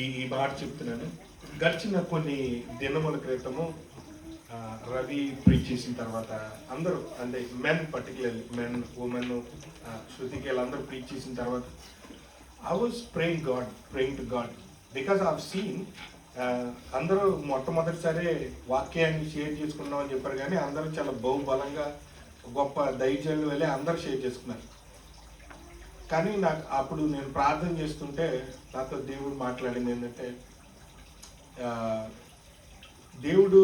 ఈ మాట చెప్తున్నాను. గడిచిన కొన్ని దినముల క్రితము రవి ప్రీచ్ చేసిన తర్వాత అందరూ అంటే మెన్ పర్టికులర్లీ మెన్ ఉమెన్ శృతికి వీళ్ళందరూ ప్రీచ్ చేసిన తర్వాత I was praying to God because I seen అందరూ మొట్టమొదటిసారి వాక్యాన్ని షేర్ చేసుకున్నాం అని చెప్పారు, కానీ అందరూ చాలా బహుబలంగా గొప్ప దైర్యాలు వెళ్ళి అందరూ షేర్ చేసుకున్నారు. కానీ నాకు అప్పుడు నేను ప్రార్థన చేస్తుంటే నాతో దేవుడు మాట్లాడింది ఏంటంటే, దేవుడు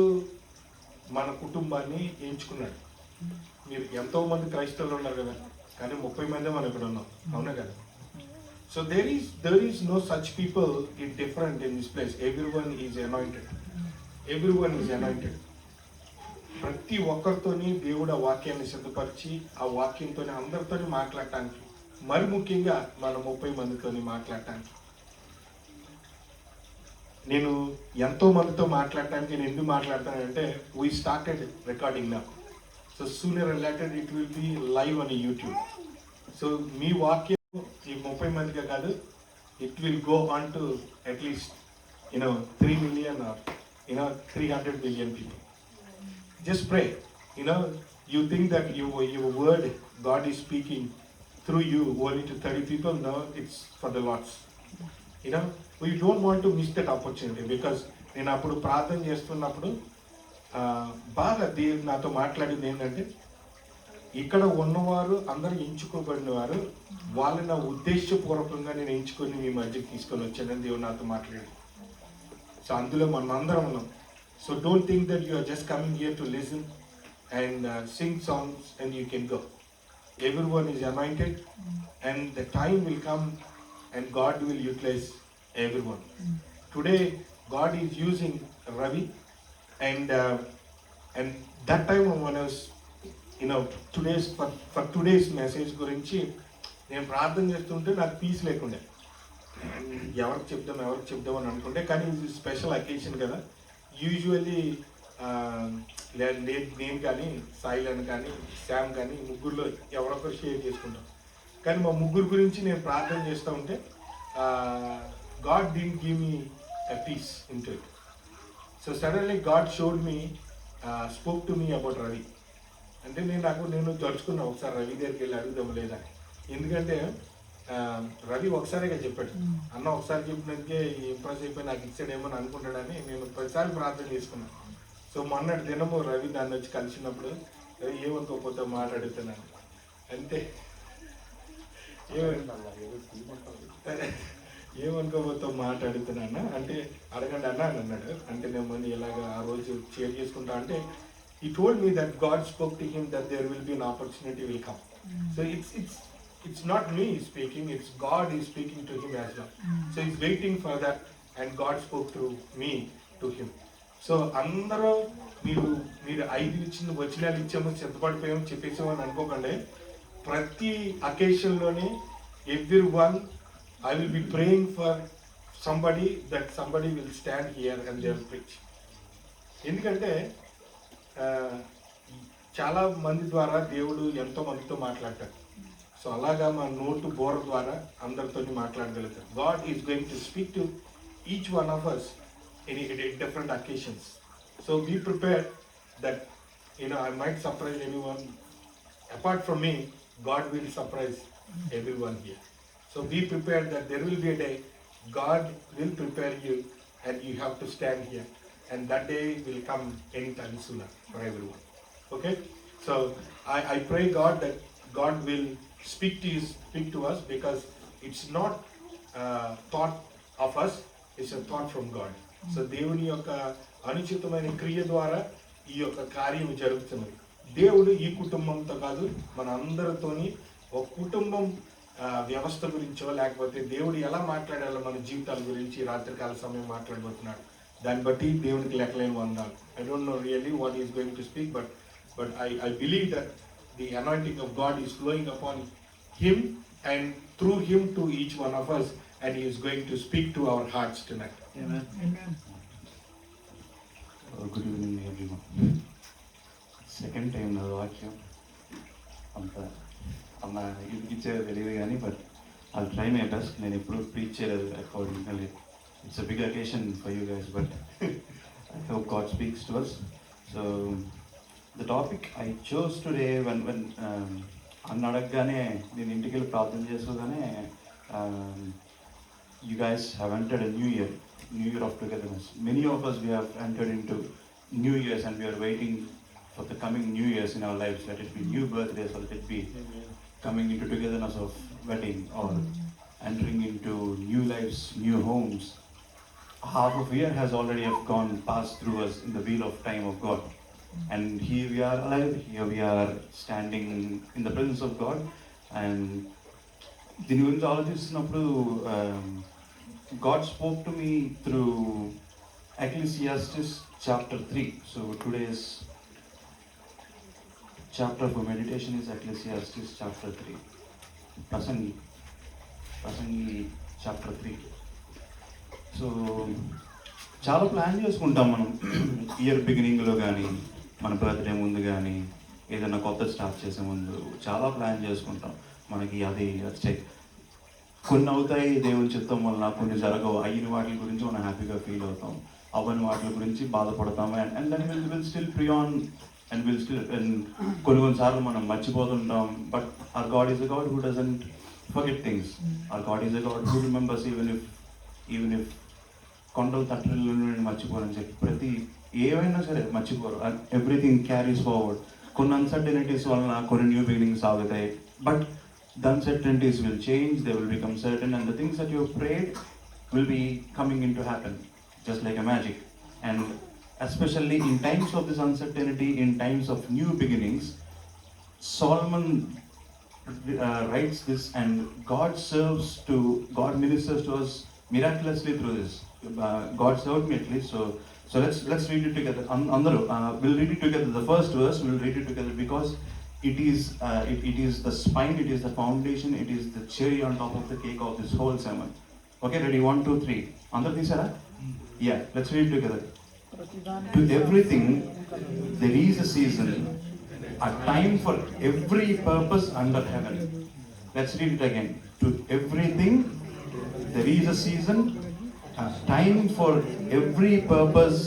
మన కుటుంబాన్ని ఎంచుకున్నాడు. మీరు ఎంతోమంది క్రైస్తవులు ఉన్నారు కదా, కానీ 30 మంది మనం ఇక్కడ ఉన్నాం, అవునా కదా? So there is no such people in different in this place. Everyone is anointed. ప్రతి ఒక్కరితోని దేవుడు ఆ వాక్యాన్ని సిద్ధపరిచి ఆ వాక్యంతో అందరితో మాట్లాడటానికి, మరి ముఖ్యంగా మన 30 మందితోని మాట్లాడటానికి. నేను ఎంతో మందితో మాట్లాడటానికి నేను ఎందుకు మాట్లాడతానంటే, we started recording now. So sooner and later it will be live on YouTube. So మీ వాక్యం ఈ 30 మందిగా కాదు, it will go on to at least 3 million or 300 billion people. Just pray. You think that your word God is speaking through you only to 30 people. No, it's for the lots. We don't want to miss that opportunity, because నేను అప్పుడు ప్రార్థన చేస్తున్నప్పుడు బాగా దేవుడు నాతో మాట్లాడింది ఏంటంటే, ఇక్కడ ఉన్నవారు అందరూ ఎంచుకోబడిన వారు, వాళ్ళని నా ఉద్దేశపూర్వకంగా నేను ఎంచుకొని మీ మధ్యకి తీసుకొని వచ్చానని దేవుడు నాతో మాట్లాడాడు. సో అందులో మనందరం ఉన్నాం. So don't think that you are just coming here to listen and sing songs and you can go. Everyone is anointed and the time will come and God will utilize everyone. Today God is using Ravi and that time when I was today's message గురించి నేను ప్రార్థన చేస్తుంటే నాకు piece లేకుండే, ఎవరికి చెప్దాం అని అనుకుంటే. కానీ ఇది స్పెషల్ అకేషన్ కదా. యూజువల్లీ నేను కానీ సాయిలను కానీ శామ్ కానీ ముగ్గురులో ఎవరొకరు షేర్ చేసుకుంటాం. కానీ మా ముగ్గురు గురించి నేను ప్రార్థన చేస్తూ ఉంటే God didn't give me a peace into it. So suddenly God showed me, spoke to me about Ravi. అంటే నేను తలుచుకున్నా ఒకసారి రవి దగ్గరికి వెళ్ళి అడుగుదాం లేదా. ఎందుకంటే రవి ఒకసారిగా చెప్పాడు, అన్న ఒకసారి చెప్పినందుకే ఇంప్రెస్ అయిపోయి నాకు ఇచ్చాడేమో అని అనుకుంటాడని నేను 10 సార్లు ప్రార్థన చేసుకున్నాను. సో మొన్నటి దినము రవి దాన్ని వచ్చి కలిసినప్పుడు, రవి ఏమనుకోకపోతే మాట్లాడుతున్నాను అంటే, ఏమనుకోకపోతే మాట్లాడుతున్నాను అంటే అడగండి అన్న అని అన్నాడు. అంటే నేను మళ్ళీ ఇలాగ ఆ రోజు షేర్ చేసుకుంటా అంటే, he told me that God spoke to him that there will be an opportunity will come. So it's not me speaking, it's God is speaking to him as well. So he's waiting for that and God spoke through me to him. So అందరూ మీరు 5 వచనాలు ఇచ్చాము, సిద్ధపడిపోయాము, చెప్పేసాము అని అనుకోకండి. ప్రతి అకేషన్లోనే everyone I will be praying for somebody, that somebody will stand here and they will preach. ఎందుకంటే చాలా మంది ద్వారా దేవుడు ఎంతో మందితో మాట్లాడతాడు. సో అలాగా మా నోటు బోర ద్వారా అందరితో మాట్లాడగలుగుతారు. God is going to speak to each one of us in different occasions. So be prepared that I might surprise anyone. Apart from me, God will surprise everyone here. So be prepared that there will be a day God will prepare you and you have to stand here, and that day will come anytime sooner for everyone. Okay? So I pray God that God will speak to us, because it's not thought of us, it's a thought from God. So దేవుని యొక్క అనుచితమైన క్రియ ద్వారా ఈ యొక్క కార్యం జరుగుతున్నది. దేవుడు ఈ కుటుంబంతో కాదు, మన అందరితోని ఒక కుటుంబం వ్యవస్థ గురించో, లేకపోతే దేవుడు ఎలా మాట్లాడాలో మన జీవితాల గురించి రాత్రికాల సమయం మాట్లాడబోతున్నాడు. దాన్ని బట్టి దేవునికి లెక్కలేని వందాలు. I don't know really what is going to speak, but I believe that the anointing of God is flowing upon him and through him to each one of us, and he is going to speak to our hearts tonight. Amen. Good evening everyone. Second time నా వాక్యం అంత అన్న ఇచ్చే తెలియదు కానీ, but I try my best. నేను ఎప్పుడు preach చేయలేదు అకార్డింగ్గా లేదు. it's a big occasion for you guys, but I hope God speaks to us. So the topic I chose today, when అన్న అడగగానే నేను ఇంటికి వెళ్ళి ప్రార్థన చేసుకోగానే you guys have entered a new year of togetherness. Many of us, we have entered into new years and we are waiting for the coming new years in our lives. Let it be new birthdays, or let it be coming into togetherness of wedding, or entering into new lives, new homes. Half of year has already have gone passed through us in the wheel of time of God, and here we are alive, here we are standing in the presence of God. And దీని గురించి ఆలోచిస్తున్నప్పుడు God spoke to me through Ecclesiastes chapter 3. So today's chapter for meditation is Ecclesiastes chapter 3. Prasangi chapter 3. So చాలా plan చేసుకుంటాం మనం year బిగినింగ్లో కానీ, మన birthday ముందు కానీ, ఏదైనా కొత్త స్టార్ట్ చేసే ముందు చాలా ప్లాన్ చేసుకుంటాం. మనకి అది వచ్చాయి, కొన్ని అవుతాయి దేవుని చిత్తం వల్ల, కొన్ని జరగవు. అయిన వాటి గురించి మనం హ్యాపీగా ఫీల్ అవుతాం, అవని వాటి గురించి బాధపడతాము. అండ్ దెన్ విల్ స్టిల్ ప్రియాన్ అండ్ విల్ స్టిల్, కొన్నిసార్లు మనం మర్చిపోతుంటాం. But our God is a God who doesn't forget things. Our God is a God who remembers even if కొండలు తట్టలు మర్చిపోరని చెప్పి, ప్రతి ఏమైనా సరే మర్చిపోరు. Everything carries forward. కొన్ని అన్సర్టనిటీస్ వలన కొన్ని న్యూ బిగినింగ్స్ ఆగుతాయి, but the uncertainties will change, they will become certain, and the things that you have prayed will be coming into happen, just like a magic. And especially in times of this uncertainty, in times of new beginnings, Solomon writes this, and God ministers to us miraculously through this. God served me at least. So let's read it together. Andaru, we'll read it together. The first verse we'll read it together, because it is the spine, it is the foundation, it is the cherry on top of the cake of this whole sermon. Okay, ready? 1, 2, 3. Andaru tisara? Yeah, let's read it together. To everything there is a season, a time for every purpose under heaven. Let's read it again. To everything there is a season, a time for every purpose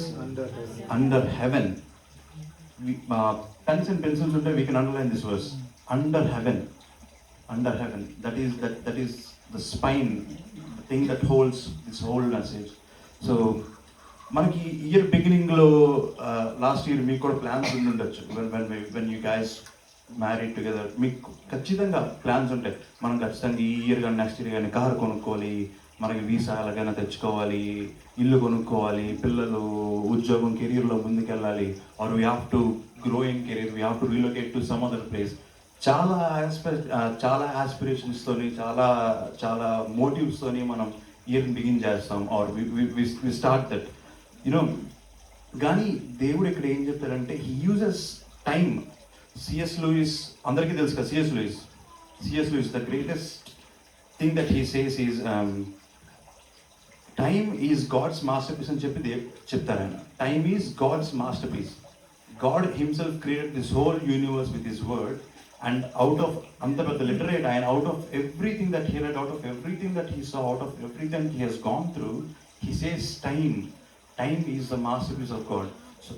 under heaven. Pens and pencils unte, we can underline this verse. Under heaven. That is the spine, the thing that holds this whole message. So మనకి year బిగినింగ్లో last year మీకు కూడా plans ఉండుండొచ్చు. when you guys married together, మీకు ఖచ్చితంగా plans ఉంటాయి. మనం ఖచ్చితంగా ఈ ఇయర్ కానీ నెక్స్ట్ ఇయర్ కానీ కారు కొనుక్కోవాలి, మనకి వీసా ఎలాగైనా తెచ్చుకోవాలి, ఇల్లు కొనుక్కోవాలి, పిల్లలు ఉద్యోగం కెరీర్లో ముందుకెళ్ళాలి, or we have to grow in career, we have to relocate to some other place. చాలా ఆస్పిరేషన్స్తోని, చాలా మోటివ్స్తోని మనం ఇయర్ని బిగిన్ చేస్తాం, or we start that, you know. కానీ దేవుడు ఇక్కడ ఏం చెప్తాడంటే, he uses time. CS Lewis అందరికీ తెలుసు కదా, CS Lewis the greatest thing that he says is time is God's masterpiece అని చెప్పి చెప్తారు ఆయన. Time is God's masterpiece. God himself created this whole universe with his word, and out of anta pedda literate ఆయన, out of everything that he read, out of everything that he saw, out of everything he has gone through, he says time is the masterpiece of God. So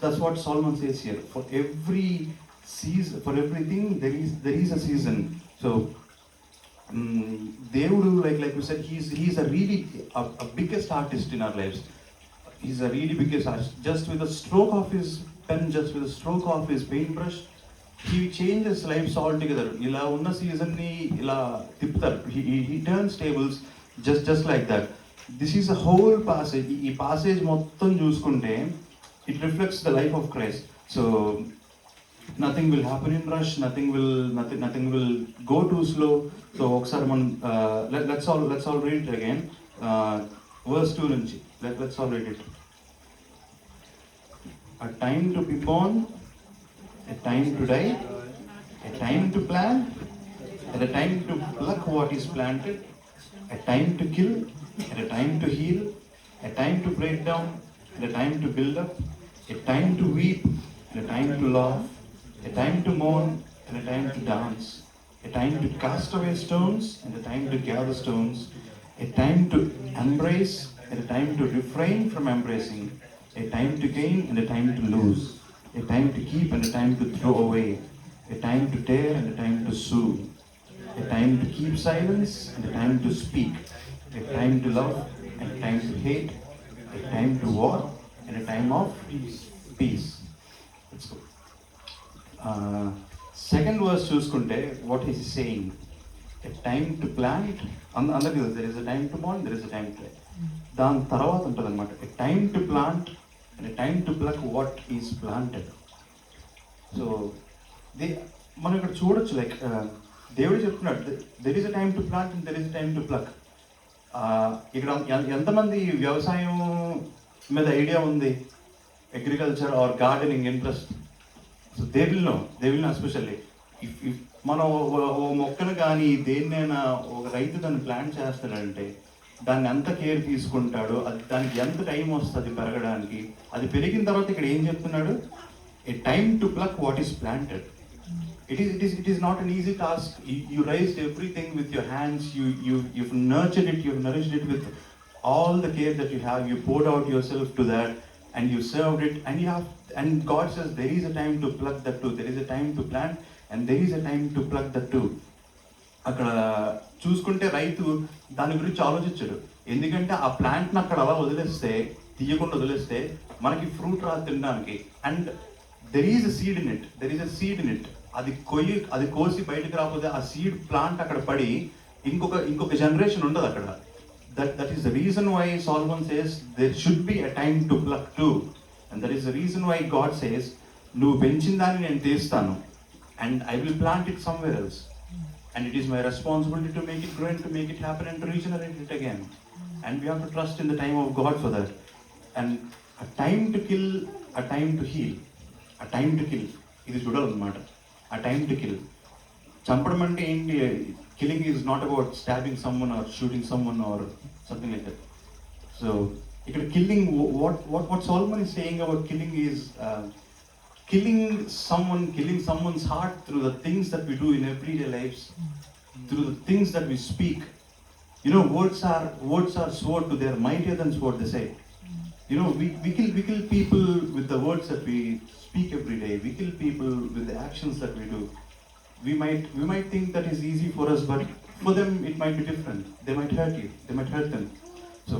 that's what Solomon says here. For every season, for everything there is a season. So దేవుడు, like we said, he's a really a biggest artist in our lives. He's a really biggest artist. Just with a stroke of his pen, just with a stroke of his paintbrush, he changes lives altogether. ఇలా ఉన్న సీజన్ని ఇలా తిప్పుతారు. He turns tables just like that. This is a whole passage. ఈ passage మొత్తం చూసుకుంటే it reflects the life of Christ. So nothing will happen in rush, nothing will go too slow. So ఒకసారి మనం let's all read it again. Verse 2 నుంచి let's all read it. A time to be born, a time to die, a time to plant, and a time to pluck what is planted, a time to kill, and a time to heal, a time to break down, and a time to build up, a time to weep, and a time to laugh, a time to mourn, and a time to dance, a time to cast away stones, and a time to gather stones, a time to embrace, and a time to refrain from embracing, a time to gain and a time to lose, a time to keep and a time to throw away, a time to tear and a time to sue, a time to keep silence and a time to speak, a time to love and a time to hate, a time to war and a time of peace. Let's go. Second verse చూసుకుంటే what is he saying? A time to plant, అందరికీ తెలుసు, there is a time to mourn, there is a time to, దాని తర్వాత ఉంటుంది అనమాట, a time to plant and a time to pluck what is planted. So మనం ఇక్కడ చూడొచ్చు, like దేవుడు చెప్తున్నాడు, there is a time to plant and there is a time to pluck. ఇక్కడ ఎంతమంది వ్యవసాయం మీద ఐడియా ఉంది, agriculture are gardening interest? So they will know especially if మనం ఓ మొక్కను కానీ దేన్నైనా ఒక రైతు దాన్ని ప్లాంట్ చేస్తాడంటే దాన్ని ఎంత కేర్ తీసుకుంటాడో, అది దానికి ఎంత టైం వస్తుంది పెరగడానికి, అది పెరిగిన తర్వాత ఇక్కడ ఏం చెప్తున్నాడు, a time to pluck what is planted. It is not an easy task. You raised everything with your hands. You've nurtured it. You've nourished it with all the care that you have. You poured out yourself to that, and you served it. And God says there is a time to pluck that too. There is a time to plant, and there is a time to pluck that too. అక్కడ చూసుకుంటే రైతు దాని గురించి ఆలోచించాడు, ఎందుకంటే ఆ ప్లాంట్ని అక్కడ అలా వదిలేస్తే, తీయకుండా వదిలేస్తే మనకి ఫ్రూట్ రాదు తినడానికి. And there is a seed in it. అది కోసి బయటకు రాకపోతే ఆ సీడ్ ప్లాంట్ అక్కడ పడి ఇంకొక జనరేషన్ ఉండదు అక్కడ. That is the reason why Solomon says there should be a time to pluck to, and that is the reason why God says నువ్వు పెంచిన దాన్ని నేను తీస్తాను, and I will plant it somewhere else, and it is my responsibility to make it grow and to make it happen and to regenerate it again, and we have to trust in the time of God for that. And a time to kill, a time to heal, a time to kill, ఇది చూడాలన్నమాట. A time to kill, చంపడం అంటే ఏంటి? Killing is not about stabbing someone or shooting someone or something like that. So ఇక్కడ killing, what Solomon is saying about killing is killing someone's heart through the things that we do in everyday lives, through the things that we speak. You know, words are sword to their mightier than sword, they say. You know, we kill people with the words that we speak every day. We kill people with the actions that we do. We might think that is easy for us, but for them it might be different. They might hurt you, they might hurt them. So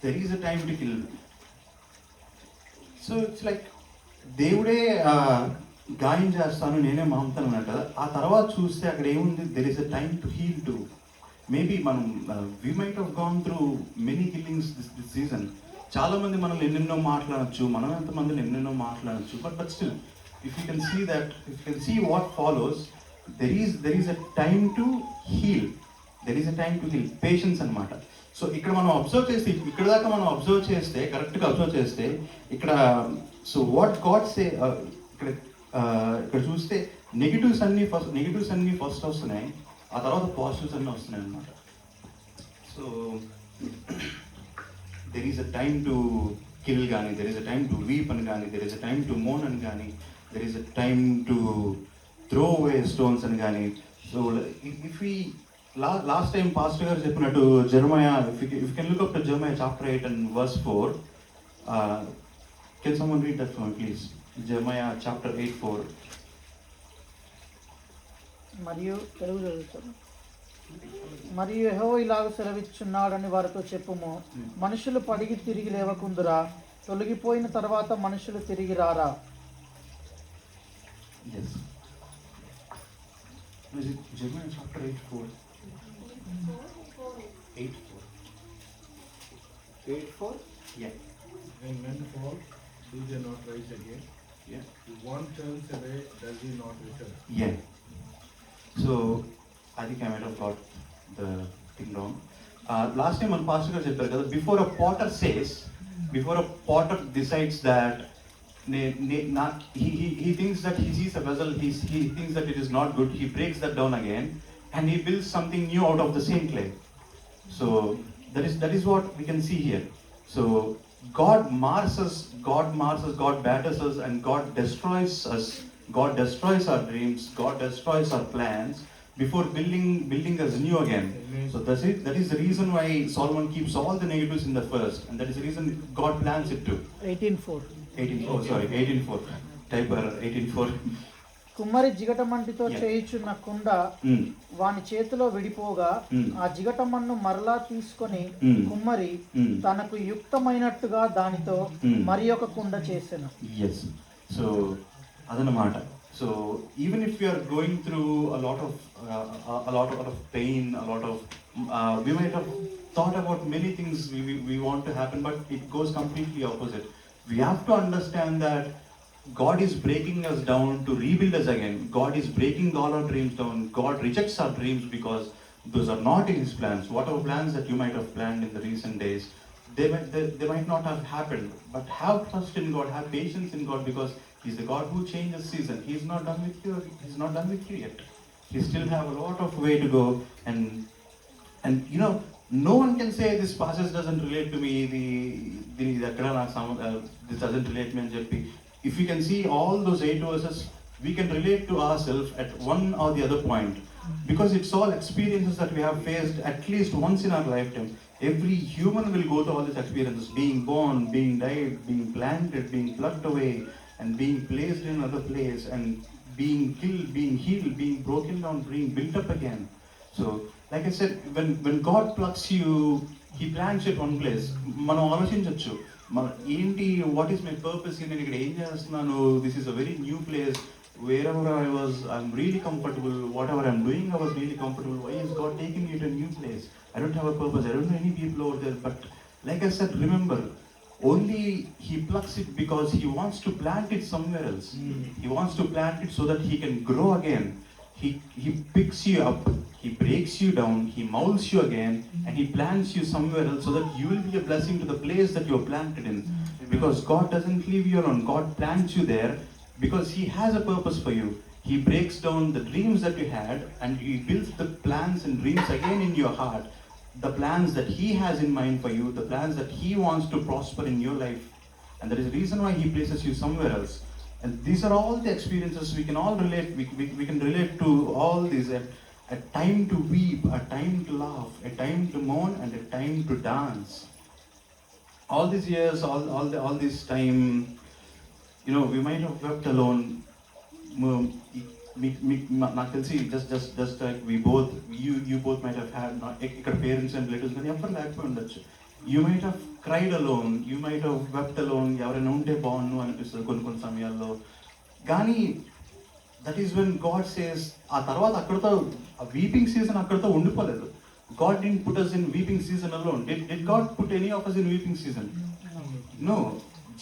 there is a time to kill. So it's like దేవుడే గాయం చేస్తాను, నేనే మాంతాను అన్నట్టు కదా. ఆ తర్వాత చూస్తే అక్కడ ఏముంది, there is a time to heal too. Maybe మనం we might have gone through many killings this season. చాలామంది మనల్ని ఎన్నెన్నో మాట్లాడచ్చు, మనం ఎంతమందిని ఎన్నెన్నో మాట్లాడచ్చు, but still if you can see what follows, there is a time to heal, patience అనమాట. సో ఇక్కడ మనం అబ్జర్వ్ చేస్తే, ఇక్కడ దాకా మనం అబ్జర్వ్ చేస్తే, కరెక్ట్గా అబ్జర్వ్ చేస్తే ఇక్కడ, సో వాట్ గాడ్ సే, ఇక్కడ చూస్తే నెగిటివ్స్ అన్నీ ఫస్ట్ వస్తున్నాయి, ఆ తర్వాత పాజిటివ్స్ అన్నీ వస్తున్నాయి అనమాట. So there is a time to kill కానీ, there is a time to weep అని కానీ, there is a time to మోన్ అని కానీ, there is a time to throw away stones అని కానీ. సో ఇఫ్ ఈ లాస్ట్ టైం పాస్టర్ గారు చెప్పినట్టు జెరమయా, if you can look up to Jeremiah chapter 8 and verse 4, can someone read that for me please? Jeremiah chapter 8:4. మరియు తెలుగు చదువుతాను. మరియు యెహోవా ఇలాగ సెలవిచ్చున్నాడని వారితో చెప్పుము, మనుషులు పడిగి తిరిగి లేవకుందురా, తొలగిపోయిన తర్వాత మనుషులు తిరిగి రారా. Yes. Is it Jeremiah chapter 8:4? 8:4. Yeah. When men fall, do they not rise again? Yeah. If one turns away, does he not return? Yeah. So I think I might have got the thing wrong. Last time on Pastor garu chepparu kada, before a potter decides that he thinks that he sees a vessel, he thinks that it is not good, he breaks that down again and he builds something new out of the same clay. So that is what we can see here. So God mars us, God batters us, and God destroys us. God destroys our dreams, God destroys our plans, before building us new again. So that is the reason why Solomon keeps all the negatives in the first, and that is the reason God plans it too. 18:4. Type error, 18:4. కుమ్మరి జిగటమంటితో Yeah. చేయుచున్న కుండ Mm. వాని చేతిలో విడిపోగా Mm. ఆ జిగటమన్ను మరలా తీసుకొని Mm. కుమ్మరి Mm. తనకు యుక్తమైనట్టుగా దానితో Mm. మరి ఒక కుండ చేసెను. Yes. So అదనమాట. So even if we are going through a lot of pain, we might have thought about many things we want to happen, but it goes completely opposite. We have to understand that God is breaking us down to rebuild us again. God is breaking all our dreams down. God rejects our dreams because those are not in His plans. Whatever plans that you might have planned in the recent days, they might not have happened. But have trust in God, have patience in God, because He's the God who changes season. He's not done with you. He's not done with you yet. You still have a lot of way to go, and you know, no one can say this passage doesn't relate to me. This doesn't relate to me and చెప్పి. If we can see all those 8 verses, we can relate to ourselves at one or the other point, because it's all experiences that we have faced at least once in our lifetime. Every human will go through all these experiences: being born, being died, being planted, being plucked away, and being placed in another place, and being killed, being healed, being broken down, being built up again. So, like I said, when God plucks you, He plants you at one place. మనం ఆలోచించవచ్చు, ఏంటి, what is my purpose, నేను ఇక్కడ ఏం చేస్తున్నాను, this is a very new place, wherever I was, I'm really comfortable, whatever I'm doing, I was really comfortable. Why is God taking me to a new place? I don't have a purpose, I don't know any people over there. But like I said, remember, only He plucks it because He wants to plant it somewhere else. He wants to plant it so that He can grow again. He picks you up, He breaks you down, He molds you again, and He plants you somewhere else so that you will be a blessing to the place that you're planted in. Because God doesn't leave you alone. God plants you there because He has a purpose for you. He breaks down the dreams that you had, and He builds the plans and dreams again in your heart. The plans that He has in mind for you, the plans that He wants to prosper in your life. And that is the reason why He places you somewhere else. And these are all the experiences we can all relate. We can relate to all these. A time to weep, a time to laugh, a time to mourn, and a time to dance. All these years, all this time, you know, we might have wept alone. నాకు తెలిసి just like we both, you both might have had ఇక్కడ parents and relatives కానీ ఎవరు లేకపోయి ఉండొచ్చు. You might have cried alone, you might have wept alone. ఎవరైనా ఉంటే బాగుండు అనిపిస్తుంది కొన్ని సమయాల్లో. కానీ that is when God says, ఆ తర్వాత అక్కడతో ఆ వీపింగ్ సీజన్ అక్కడతో ఉండిపోలేదు. God didn't put us in weeping season alone. Did God put any of us in weeping season? No.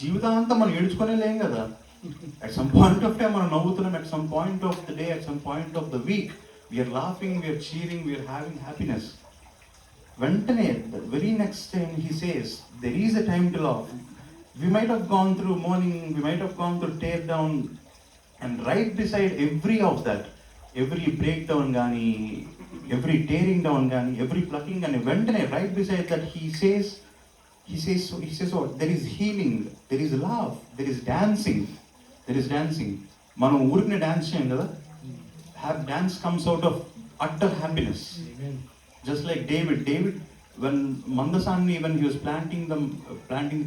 జీవితాంతం మనం ఏడుచుకునే లేం కదా. At some point of time మనం నవ్వుతున్నాం, at some point of the day, at some point of the week, we are laughing, we are cheering, we are having happiness. వెంటనే the very next time He says, there is a time to laugh. We might have gone through mourning, we might have gone through tear down, and right beside every of that, every breakdown gani, every tearing down gani, every plucking gani, వెంటనే right beside that He says what? There is healing, there is love, there is dancing. మనం ఊరికనే dance చేయం కదా. Dance comes out of utter happiness. Just like David, when Mandasani, when he was planting the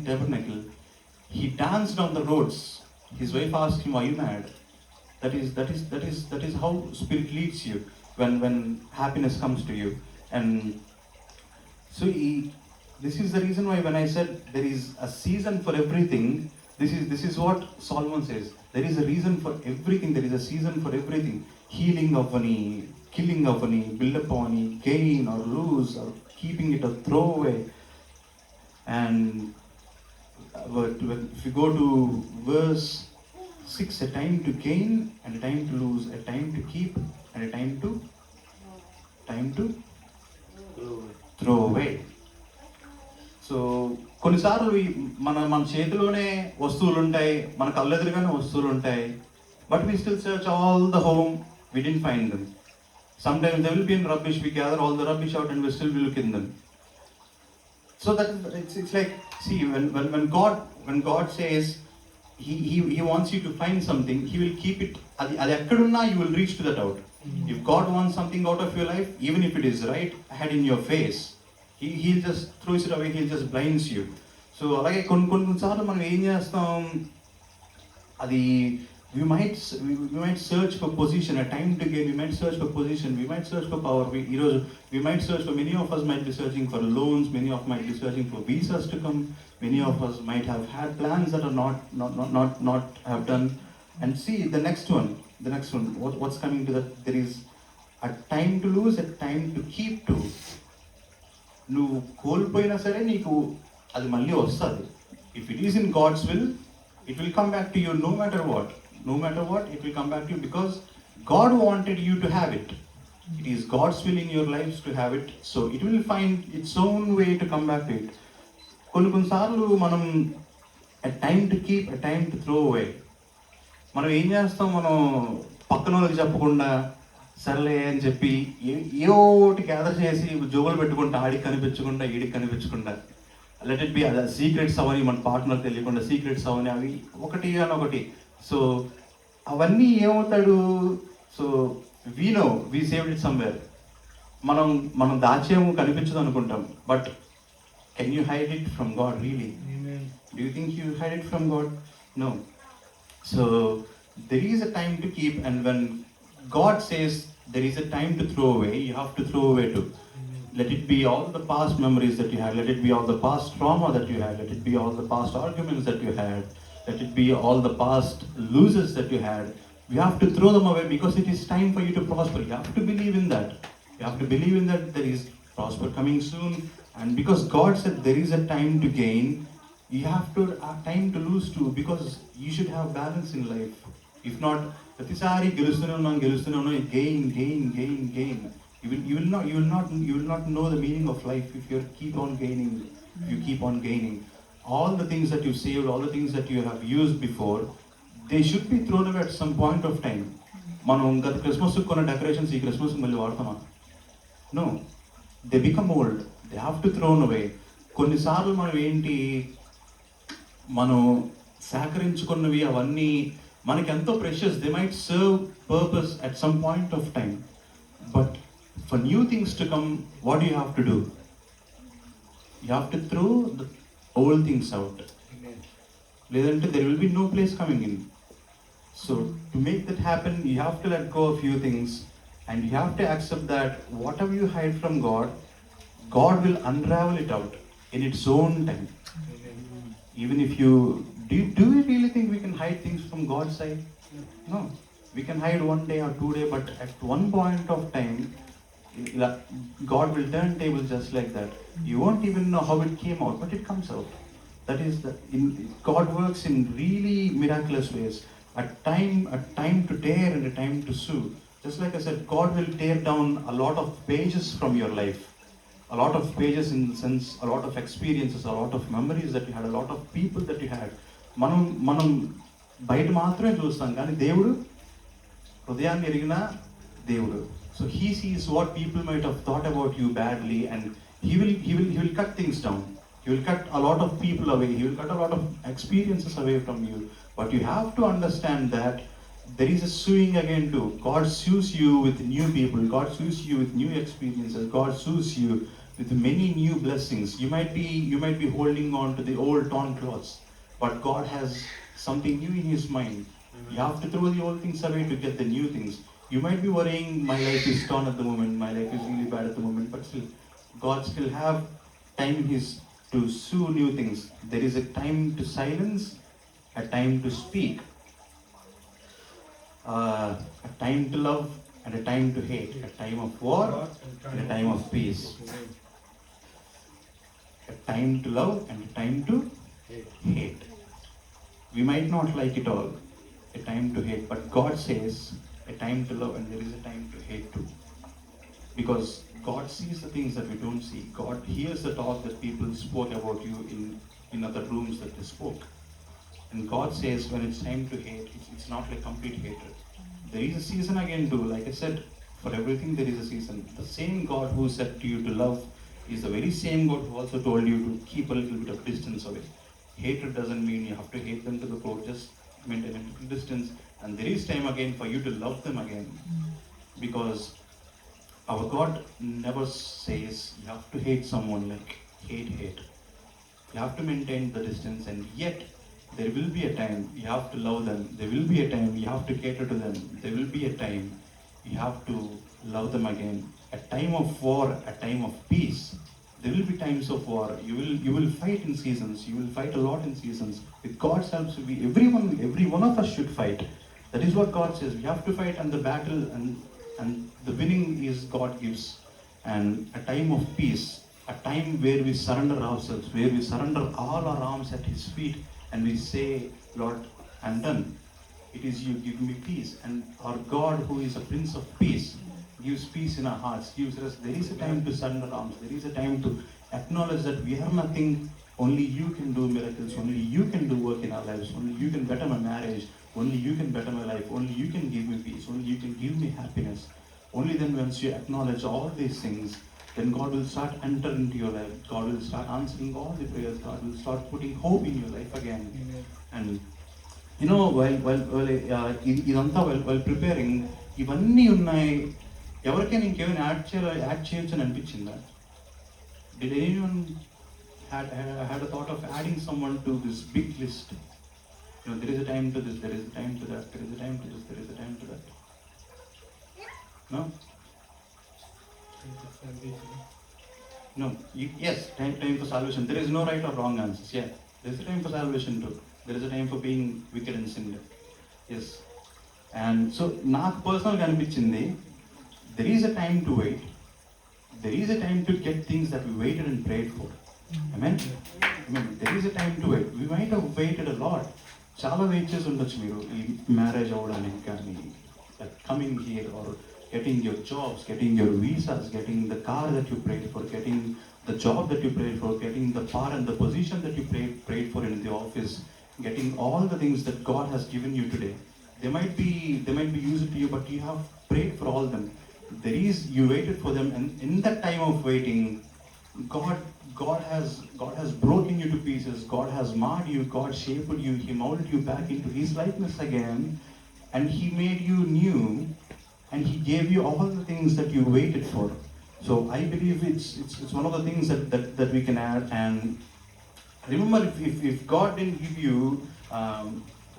tabernacle, he danced on the roads. His wife asked him, "Are you mad?" That is how Spirit leads you when happiness comes to you. And so this is the reason why when I said there is a season for everything, this is what Solomon says. There is a reason for everything. There is a season for everything. Healing avani, killing avani, build up avani, gain or lose, or keeping it or throw away. And if you go to verse 6, a time to gain and a time to lose, a time to keep and a time to throw away. So కొన్నిసార్లు మన చేతిలోనే వస్తువులు ఉంటాయి, మన కళ్ళెదురుగానే వస్తువులు ఉంటాయి, but we still search all the home, we didn't find them. Sometimes they will be in rubbish, we gather all the rubbish out and we still will look in them. So that it's like, see, when God says he wants you to find something, He will keep it, అది ఎక్కడున్నా you will reach to that out. If God wants something out of your life, even if it is right ahead in your face, he'll just throws it away, he'll just blinds you. So అలాగే కొన్నిసార్లు మనం ఏం చేస్తాం, అది we might search for position, a time to gain, we might search for position, we might search for power, we might search for, many of us might be searching for loans, many of us might be searching for visas to come, many of us might have had plans that are not have done. And see the next one, what's coming to that, there is a time to lose, a time to keep to. నువ్వు కోల్పోయినా సరే నీకు అది మళ్ళీ వస్తుంది. If it is in God's will, it will come back to you no matter what, it will come back to you, because God wanted you to have it. It is God's will in your lives to have it, so it will find its own way to come back to it. కొన్నిసార్లు మనం a time to keep, a time to throw away. మనం ఏం చేస్తాం, మనం పక్కన వాళ్ళకి చెప్పకుండా సర్లే అని చెప్పి ఏవో ఒకటి గ్యాదర్ చేసి జోగులు పెట్టుకుంటా, ఆడికి కనిపించకుండా ఈడికి కనిపించకుండా, లెట్ ఇట్ బి అదే సీక్రెట్స్ అవని, మన పార్ట్నర్ తెలియకుండా సీక్రెట్స్ అవని, అవి ఒకటి అని ఒకటి. సో అవన్నీ ఏమవుతాడు, so we saved it somewhere. మనం దాచేము కనిపించదు అనుకుంటాం, but can you hide it from God really? Do you think you hide it from God? No. So there is a time to keep, and when God says there is a time to throw away, you have to throw away too. Let it be all the past memories that you had, let it be all the past trauma that you had, let it be all the past arguments that you had, let it be all the past losses that you had. You have to throw them away, because it is time for you to prosper. You have to believe in that. You have to believe in that there is prosper coming soon, and because God said there is a time to gain, you have to have time to lose too, because you should have balance in life. If not, ప్రతిసారి గెలుస్తూనే ఉన్నాం, gain. You will not know the meaning of life if you keep on gaining. All the things that you saved, all the things that you have used before, they should be thrown away at some point of time. మనం గత Christmas కొన్న decorations ఈ Christmas మళ్ళీ వాడతామా? No, they become old, they have to thrown away. కొన్నిసార్లు మనం సేకరించుకున్నవి అవన్నీ మనకి ఎంతో precious, they might serve purpose at some point of time, but for new things to come, what you have to do? You have to throw the old things out, లేదంటే there will be no place coming in. So to make that happen, you have to let go of few things, and you have to accept that what ever you hide from God, God will unravel it out in its own time. Even if you do we really think we can hide things from God's side? No, we can hide 1 day or 2 days, but at one point of time, God will turn tables just like that. You won't even know how it came out, but it comes out. That is God works in really miraculous ways. A time to tear and a time to sew. Just like I said, God will tear down a lot of pages from your life. A lot of pages in the sense, a lot of experiences, a lot of memories that you had, a lot of people that you had. మనం బయట మాత్రమే చూస్తాం, కానీ దేవుడు హృదయాన్ని ఎరిగిన దేవుడు. So he sees what people might have thought about you badly, and he will cut things down. He will cut a lot of people away. He will cut a lot of experiences away from you. But you have to understand that there is a sewing again too. God sews you with new people. God sews you with new experiences. God sews you with many new blessings. You might be holding on to the old torn clothes, but God has something new in His mind. You have to throw the old things away to get the new things. You might be worrying, my life is torn at the moment, my life is really bad at the moment, but still, God still have time in His to sew new things. There is a time to silence, a time to speak, a time to love and a time to hate, a time of war and a time of peace, a time to love and a time to hate. We might not like it all, a time to hate, but God says a time to love, and there is a time to hate too. Because God sees the things that we don't see. God hears the talk that people spoke about you in other rooms that they spoke. And God says when it's time to hate, it's not like complete hatred. There is a season again too. Like I said, for everything there is a season. The same God who said to you to love is the very same God who also told you to keep a little bit of distance away. Hatred doesn't mean you have to hate them to the core, just maintain a little distance, and there is time again for you to love them again. because our God never says you have to hate someone like hate. You have to maintain the distance, and yet there will be a time you have to love them. There will be a time you have to cater to them. There will be a time you have to love them again. A time of war, a time of peace. There will be times of war. You will fight in seasons. You will fight a lot in seasons. With God's help, every one of us should fight. That is what God says. We have to fight, and the battle and the winning is God gives. And a time of peace, a time where we surrender ourselves, where we surrender all our arms at His feet, and we say, Lord, I'm done. It is you, give me peace. And our God, who is a Prince of Peace, gives peace in our hearts, gives us, there is a time to surrender arms, there is a time to acknowledge that we are nothing, only you can do miracles, only you can do work in our lives, only you can better my marriage, only you can better my life, only you can give me peace, only you can give me happiness. Only then, once you acknowledge all these things, then God will start entering into your life. God will start answering all the prayers. God will start putting hope in your life again. And you know, while preparing, ఇవన్నీ ఉన్నాయి. ఎవరికైనా ఇంకేమైనా add చేయొచ్చు అని అనిపించిందా? Did anyone had a thought of adding someone to this big list? You know, there is a time to this, there is a time to that, there is a time to this, there is a time to that. No? No. Yes, time for salvation. There is no right or wrong answers. Yeah, there is a time for salvation too. There is a time for being wicked and sinner. Yes. And so, నాకు పర్సనల్గా అనిపించింది, there is a time to wait. There is a time to get things that we waited and prayed for. Amen? Amen. There is a time to wait. We might have waited a lot. చాలా wait చేసి ఉండొచ్చు మీరు ఈ marriage అవ్వడానికి కానీ, coming here, are getting your jobs, getting your visas, getting the car that you prayed for, getting the job that you prayed for, getting the power and the position that you prayed for in the office, getting all the things that God has given you today. They might be used to you, but you have prayed for all them. You waited for them, and in that time of waiting, God has broken you to pieces. God has marred you. God shaped you. He molded you back into His likeness again, and He made you new. And He gave you all the things that you waited for. So I believe it's one of the things that we can add. And remember, if God didn't give you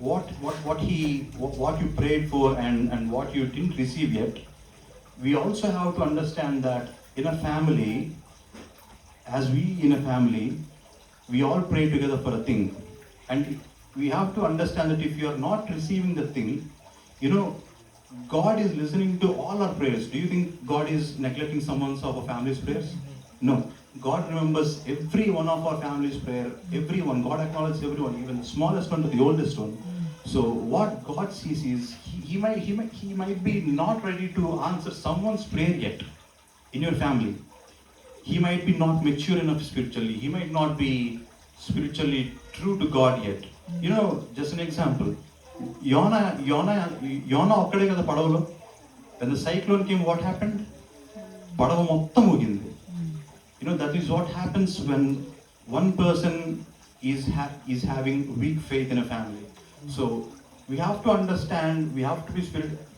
what you prayed for and what you didn't receive yet, we also have to understand that in a family, we all pray together for a thing, and we have to understand that if you are not receiving the thing, you know, God is listening to all our prayers. Do you think God is neglecting someone's of our family's prayers? No. God remembers every one of our family's prayer. Everyone. God acknowledges everyone, even the smallest one to the oldest one. So what God sees is He might be not ready to answer someone's prayer yet in your family. He might be not mature enough spiritually. He might not be spiritually true to God yet. You know, just an example. యోనా ఒక్కడే కదా పడవలో. When the cyclone came, what happened? పడవ మొత్తం ఊగింది. You know, that is what happens when one person is having weak faith in a family. So we have to understand,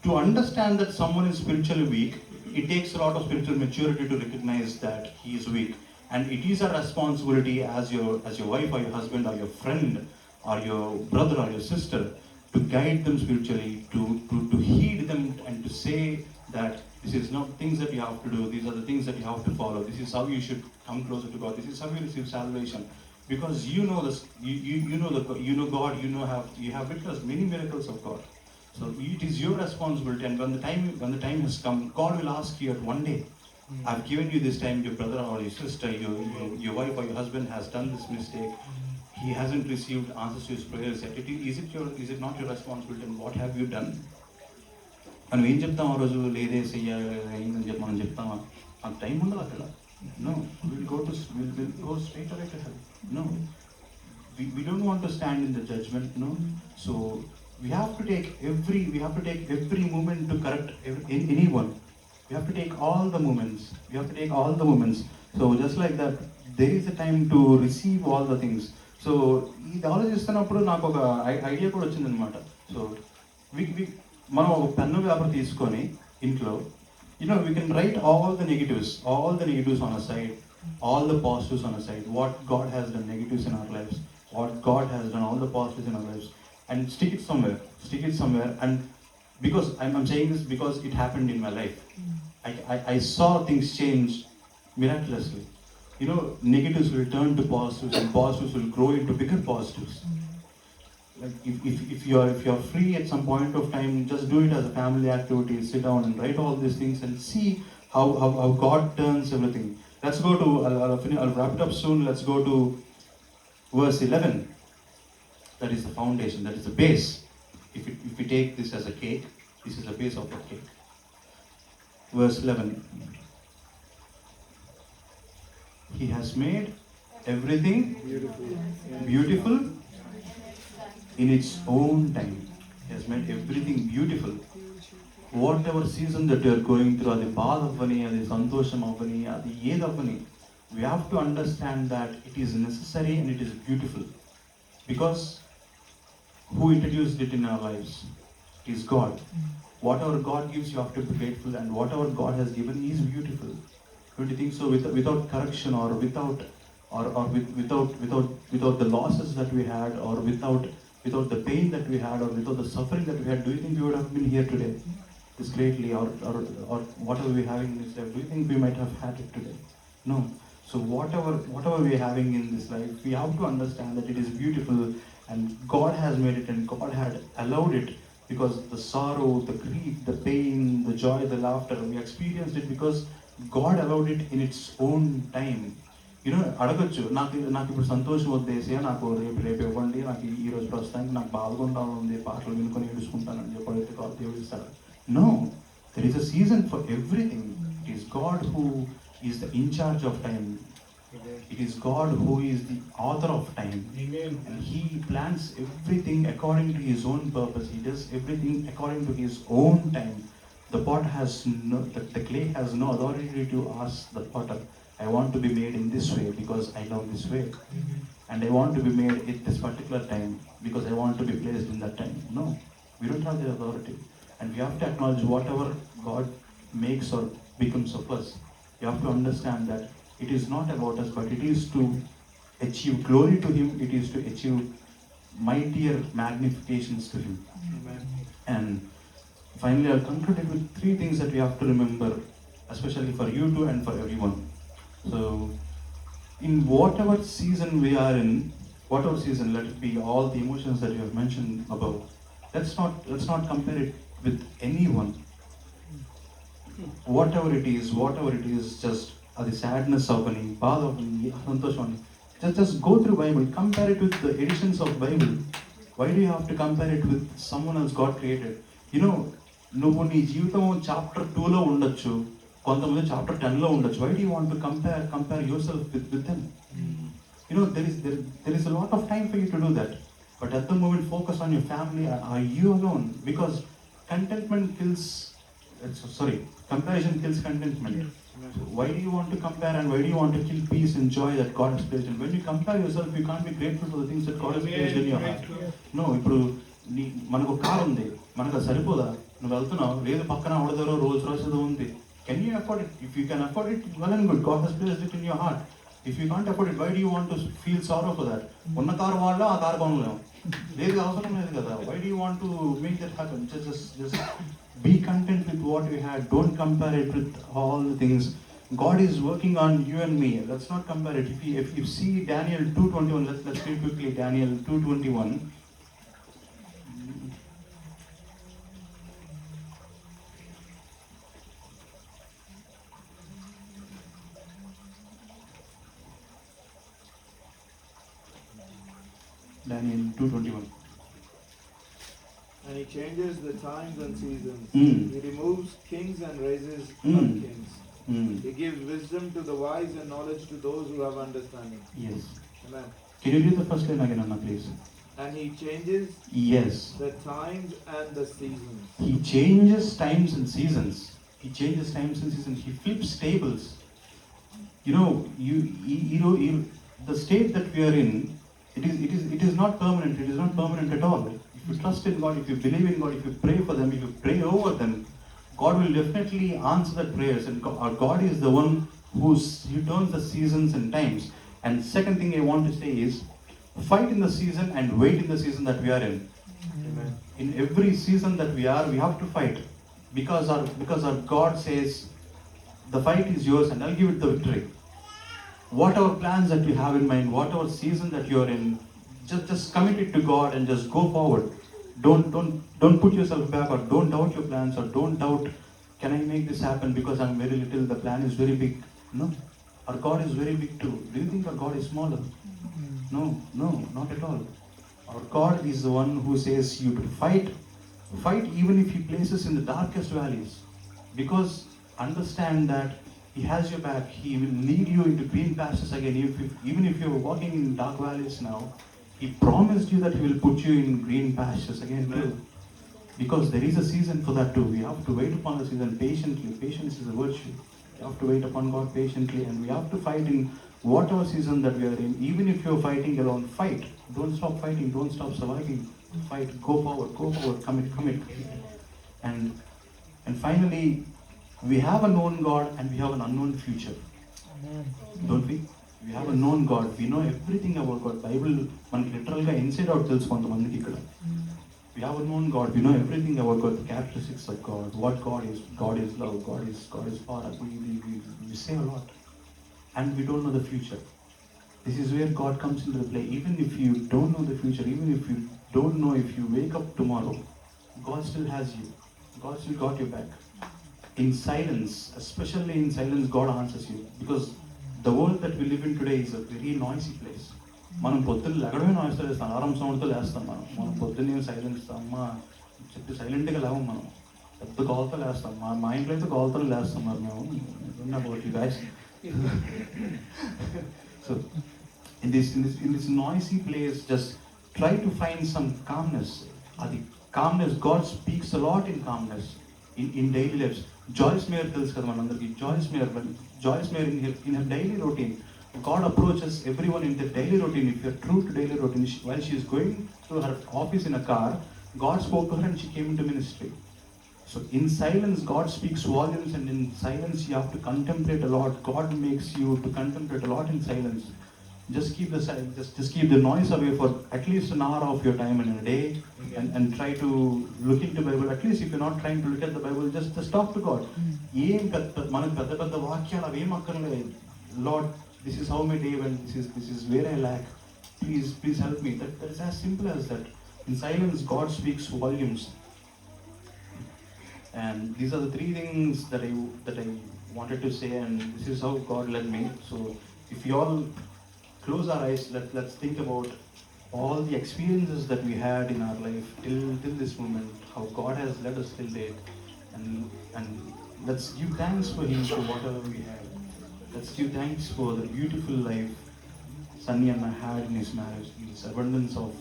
to understand that someone is spiritually weak. It takes a lot of spiritual maturity to recognize that he is weak, and it is a responsibility as your wife or your husband or your friend or your brother or your sister to guide them spiritually, to heed them, and to say that this is not things that you have to do, these are the things that you have to follow, this is how you should come closer to God, this is how you receive salvation, because you know this, you know God, you have witnessed many miracles of God. So it is your responsibility, and when the time has come, God will ask you at one day, I've given you this time, your brother or your sister, your wife or your husband has done this mistake. He hasn't received answers to his prayers yet. Is it not your responsibility, and what have you done? మనం ఏం చెప్తాం ఆ రోజు, లేదే అయిందని చెప్పి మనం చెప్తామా? ఆ టైం ఉండదు అక్కడ. No, we'll go straight away to hell. No, we don't want to stand in the judgment. No, so we have to take every moment to correct anyone. We have to take all the moments. So just like that, there is a time to receive all the things. So ఇది ఆలోచిస్తున్నప్పుడు నాకు ఒక idea కూడా వచ్చిందనమాట. So మనం ఒక pen paper తీసుకొని ఇంట్లో, we can write all the negatives on a side, all the positives on a side, what God has done negatives in our lives, what God has done all the positives in our lives, and stick it somewhere. And because I'm saying this because it happened in my life. I saw things change miraculously. Negatives will turn to positives, and positives will grow into bigger positives. Like if you're free at some point of time, just do it as a family activity. Sit down and write all these things and see how God turns everything. Let's go to I'll wrap it up soon. Let's go to verse 11. That is the foundation, that is the base. If we take this as a cake, this is the base of the cake. Verse 11. He has made everything beautiful in its own time. He has made everything beautiful. Whatever season that you are going through, adi baad avvani, adi santosham avvani, adi ed avvani, we have to understand that it is necessary and it is beautiful. Because who introduced it in our lives? It is God. Whatever God gives, you have to be grateful, and whatever God has given is beautiful. Don't you think so? Without correction, or without the losses that we had, or without the pain that we had, or without the suffering that we had, do you think we would have been here today this greatly, or whatever we're having in this life? Do you think we might have had it today? No. So whatever we're having in this life, we have to understand that it is beautiful, and God has made it, and God had allowed it, because the sorrow, the grief, the pain, the joy, the laughter, we experienced it because God allowed it in its own time. అడగచ్చు, నాకు ఇప్పుడు సంతోషం వద్దేసి, నాకు రేపు ఇవ్వండి, నాకు ఈ రోజు ప్రస్తుతానికి నాకు బాధగా ఉంది, పాటలు వినుకొని ఏడుచుకుంటానని చెప్పి దేవుడు ఇస్తాడు. No, there is a season for everything. It is God who is the in charge of time. It is God who is the author of time. Amen. And He plans everything according to His own purpose. He does everything according to His own time. The pot has the clay has no authority to ask the potter, I want to be made in this way because I love this way. And I want to be made at this particular time because I want to be placed in that time. No, we don't have the authority. And we have to acknowledge whatever God makes or becomes of us. You have to understand that it is not about us, but it is to achieve glory to Him. It is to achieve mightier magnifications to Him. Amen. And finally, I'll conclude it with 3 things that we have to remember, especially for you two and for everyone. So, in whatever season we are in, whatever season, let it be all the emotions that you have mentioned above, let's not compare it with anyone. Whatever it is, just the sadness avani, baad avani, santosham avani, just go through Bible, compare it with the editions of Bible. Why do you have to compare it with someone else God created? నువ్వు నీ జీవితం chapter 2లో ఉండొచ్చు, కొంతమంది chapter 10లో ఉండొచ్చు. Why do you want to compare yourself with them? There is a lot of time for you to do that, but at the moment focus on your family. Are you alone? Because comparison kills contentment. So why do you want to compare, and why do you want to kill peace and joy that God has placed in? When you compare yourself, you can't be grateful for the things that God has placed in your heart. No, ఇప్పుడు మనకు car ఉంది, మనకు అది సరిపోదా? నువ్వు వెళ్తున్నావు, లేదు పక్కన అవడదారో Rolls Royce ఏదో ఉంది. Can you afford it? If you can afford it, well and good. God has placed it in your heart. If you can't afford it, why do you want to feel sorrow for that? ఉన్న car వాళ్ళ ఆ car కొనలేము, లేదు అవసరం లేదు కదా. Why do you want to make that happen? Just be content with what you had. Don't compare it with all the things. God is working on you and me. Let's not compare it. If you see Daniel 2:21, let's read quickly Daniel 2:21. Daniel 2:21. And He changes the times and seasons. Mm. He removes kings and raises up Mm. kings. Mm. He gives wisdom to the wise and knowledge to those who have understanding. Yes. Amen. Can you read the first line again, Anna, please? And He changes Yes. the times and the seasons. He changes times and seasons. He changes times and seasons. He flips tables. The state that we are in, it is not permanent. It is not permanent at all. If you trust in God, if you believe in God, if you pray for them, if you pray over them, God will definitely answer that prayers, and our God is the one who turns the seasons and times. And second thing I want to say is, fight in the season and wait in the season that we are in. Amen. In every season that we are, we have to fight, because our God says, the fight is yours and I'll give it the victory. Whatever plans that you have in mind, whatever season that you're in, just commit it to God and just go forward. Don't put yourself back, or don't doubt your plans, or don't doubt, can I make this happen because I'm very little, the plan is very big. No, our God is very big too. Do you think our God is smaller? No, not at all. Our God is the one who says you to fight even if He places in the darkest valleys, because understand that He has your back. He will lead you into green pastures again. Even if you're walking in dark valleys now, He promised you that He will put you in green pastures again too. Because there is a season for that too. We have to wait upon the season patiently. Patience is a virtue. We have to wait upon God patiently, and we have to fight in whatever season that we are in. Even if you're fighting alone, fight. Don't stop fighting. Don't stop surviving. Fight. Go forward. Commit. And finally, we have a known God and we have an unknown future. Don't we? We have a known God. We know everything about God. Bible మనకి లిటరల్గా inside out తెలుసు కొంతమందికి ఇక్కడ. We have a known God. We know everything about God, the characteristics of God, what God is. God is love. God is power. We say a lot, and we don't know the future. This is where God comes into the play. Even if you don't know the future, even if you don't know if you wake up tomorrow, God still has you. God still got your back. In silence, especially in silence, God answers you, because the world that we live in today is a very noisy place. మనం పొద్దున్న లెగడమే నాయిస్తో లేస్తాం, alarm సౌండ్తో లేస్తాం. మనం పొద్దున్నే silence అమ్మ చెప్పి సైలెంట్గా లేవం. మనం పెద్ద గోల్తో లేస్తాం. మా ఇంట్లో అయితే గోల్తో లేస్తాం. మరి మేము about you guys. So in this noisy place, just try to find some calmness. Adi calmness, God speaks a lot in calmness in daily lives. Joyce Meyer tells kada manandariki, Joyce Meyer in her daily routine, God approaches everyone in their daily routine. If you're true to daily routine, while she is going to her office in a car, God spoke to her and she came into ministry. So in silence, God speaks volumes, and in silence you have to contemplate a lot. God makes you to contemplate a lot in silence. Just keep the just keep the noise away for at least an hour of your time in a day, and try to look into the Bible. At least if you're not trying to look at the Bible, just talk to God. మనకు పెద్ద వాక్యాలు అవేం అక్కర్లేదు. Lord, this is how my day went. This is where I lack. Please help me. That is as simple as that. In silence, God speaks volumes. And these are the three things that I wanted to say, and this is how God led me. So if you all close our eyes, let's think about all the experiences that we had in our life till this moment, how God has led us till date, and let's give thanks for Him for whatever we have. Let's give thanks for the beautiful life Sunny and I had in his marriage, his abundance of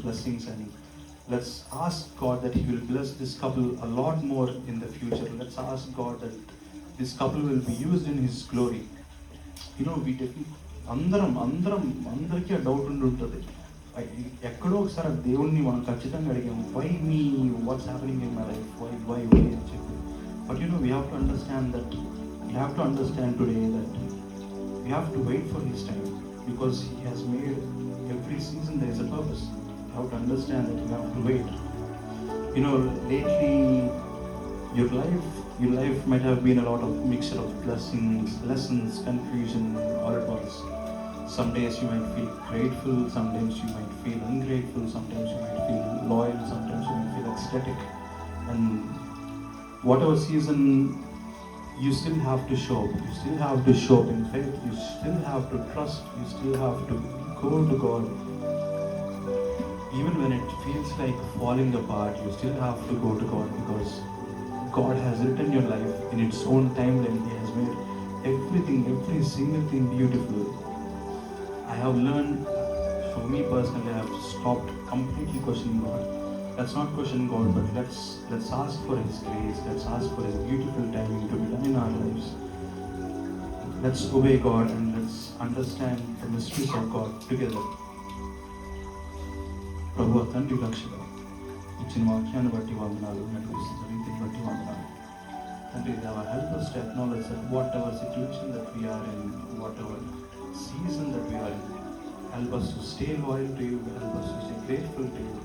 blessings, and let's ask God that He will bless this couple a lot more in the future. Let's ask God that this couple will be used in His glory. You know, we definitely అందరికీ ఆ doubt ఉంటుంది. ఎక్కడో ఒకసారి దేవుణ్ణి మనం ఖచ్చితంగా అడిగాము, why me, what's happening in my life, why అని చెప్పి. But you know, we have to understand that, we have to understand today that we have to wait for His time, because He has made every season there is a purpose. You have to understand that you have to wait. You know, lately your life might have been a lot of mixture of blessings, lessons, confusion, all at once. Some days you might feel grateful, sometimes you might feel ungrateful, sometimes you might feel loyal, sometimes you might feel ecstatic. And whatever season, you still have to show up. You still have to show up in faith. You still have to trust. You still have to go to God. Even when it feels like falling apart, you still have to go to God, because God has written your life in its own timeline. He has made everything, every single thing beautiful. I have learned, for me personally, I have stopped completely questioning God. Let's not question God, but let's ask for His grace. Let's ask for His beautiful timing to be done in our lives. Let's obey God, and let's understand the mysteries of God together. ప్రభు తండ్రి రక్షక ఇచ్చిన వాక్యాన్ని బట్టి వందనాలు, నడిపిస్తున్న రీతిని బట్టి వందనాలు. తండ్రి దేవా help us to acknowledge that whatever situation that we are in, whatever season that we are in, help us to stay loyal to you, help us to stay grateful to you,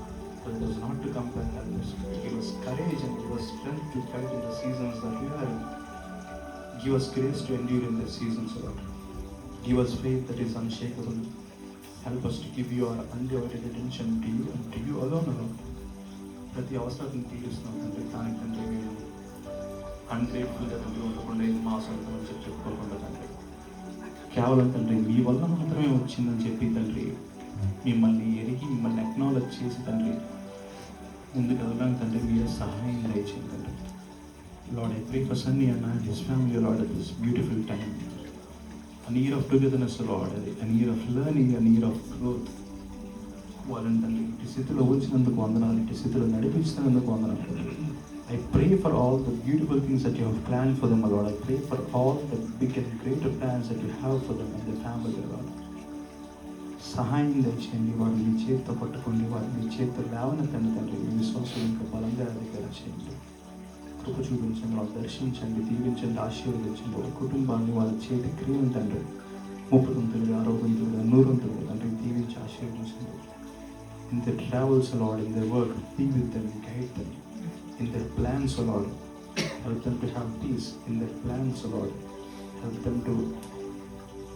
help us not to compare, help us to give us courage and give us strength to fight in the seasons that we are in. Give us grace to endure in the seasons, Lord. Give us faith that is unshakable. Help us to give you our undivided attention to you and to you alone, Lord. ప్రతి అవసరాన్ని తీరుస్తున్నాం తండ్రి, దానికి తండ్రి మేము అన్గ్రేట్ఫుల్గా తండ్రి ఉండకుండా మా సొంతం అని చెప్పి చెప్పుకోకుండా తండ్రి, కేవలం తండ్రి మీ వల్ల మాత్రమే వచ్చిందని చెప్పి తండ్రి మిమ్మల్ని ఎరిగి మిమ్మల్ని అక్నాలెడ్జ్ చేసి తండ్రి ముందుకు వెళ్ళడానికి తండ్రి మీరే సహాయం దయచేయండి తండ్రి. Lord, I pray for Sunny and his family, Lord, at this beautiful time. An year of togetherness, Lord, an year of learning, an year of growth. వాళ్ళని తండ్రి ఇటు స్థితిలో ఉంచినందుకు వందనాలు, ఇటు స్థితిలో నడిపించినందుకు వందనాలు. I pray for all the beautiful things that you have planned for them, Lord. I pray for all the big and greater plans that you have for them and their family, Lord. సహాయం దయచేయండి, వాడు మీ చేతితో పట్టుకోండి, వాడు మీ చేతితో లేవనెత్తండి తండ్రి, మీ విశ్వాసం ఇంకా బలంగా అధికారం చేయండి. కృప చూపించండి, వాళ్ళు దర్శించండి, దీవించండి, ఆశీర్వదించండి. వాళ్ళ కుటుంబాన్ని వాళ్ళ చేతి క్రియలు తండ్రి 30 గంటలుగా 60 గంటలుగా 100 గంటలుగా తండ్రి దీవించి ఆశీర్వదించండి. In their travels, Lord, in their work, be with them, guide them. In their plans, Lord, help them to have peace. In their plans, Lord, help them to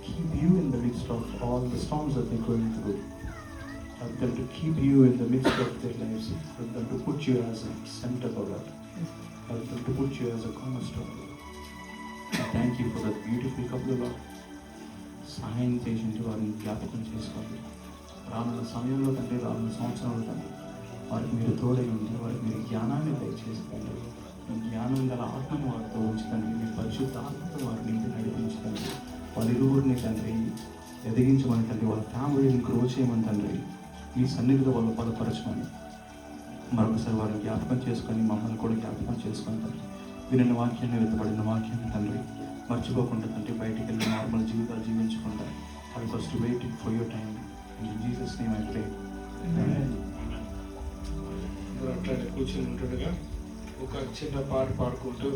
keep you in the midst of all the storms that they're going through. Help them to keep you in the midst of their lives. Help them to put you as a center, Lord. Help them to put you as a cornerstone. Thank you for that beautiful couple, Lord. సహాయం చేసి వారిని జ్ఞాపకం చేసుకోండి. రానున్న సమయంలో తండ్రి, రానున్న సంవత్సరంలో తండ్రి, వారికి మీరు తోడై ఉండి వారికి మీరు జ్ఞానాన్ని దయచేసుకోండి. మీ జ్ఞానం గల ఆత్మను వారితో ఉంచండి, మీ పరిశుద్ధ ఆత్మతో వారిని నడిపించండి. వారిరువురిని తండ్రి ఎదిగించమని తండ్రి, వాళ్ళ ఫ్యామిలీని గ్రో చేయమని తండ్రి, మీ సన్నిధిలో వాళ్ళు బలపరచమని మరొకసారి వారిని జ్ఞాపకం చేసుకొని మమ్మల్ని కూడా జ్ఞాపకం చేసుకొని తండ్రి, వినిన వాక్యాన్ని వెతబడిన వాక్యాన్ని తండ్రి మర్చిపోకుండా తండ్రి బయటికి వెళ్ళి నార్మల్ జీవితాలు జీవించకుండా help us to wait for your time. In Jesus' name I pray. Amen. అట్లా కూర్చొని ఉంటుండగా ఒక చిన్న పాట పాడుకుంటూ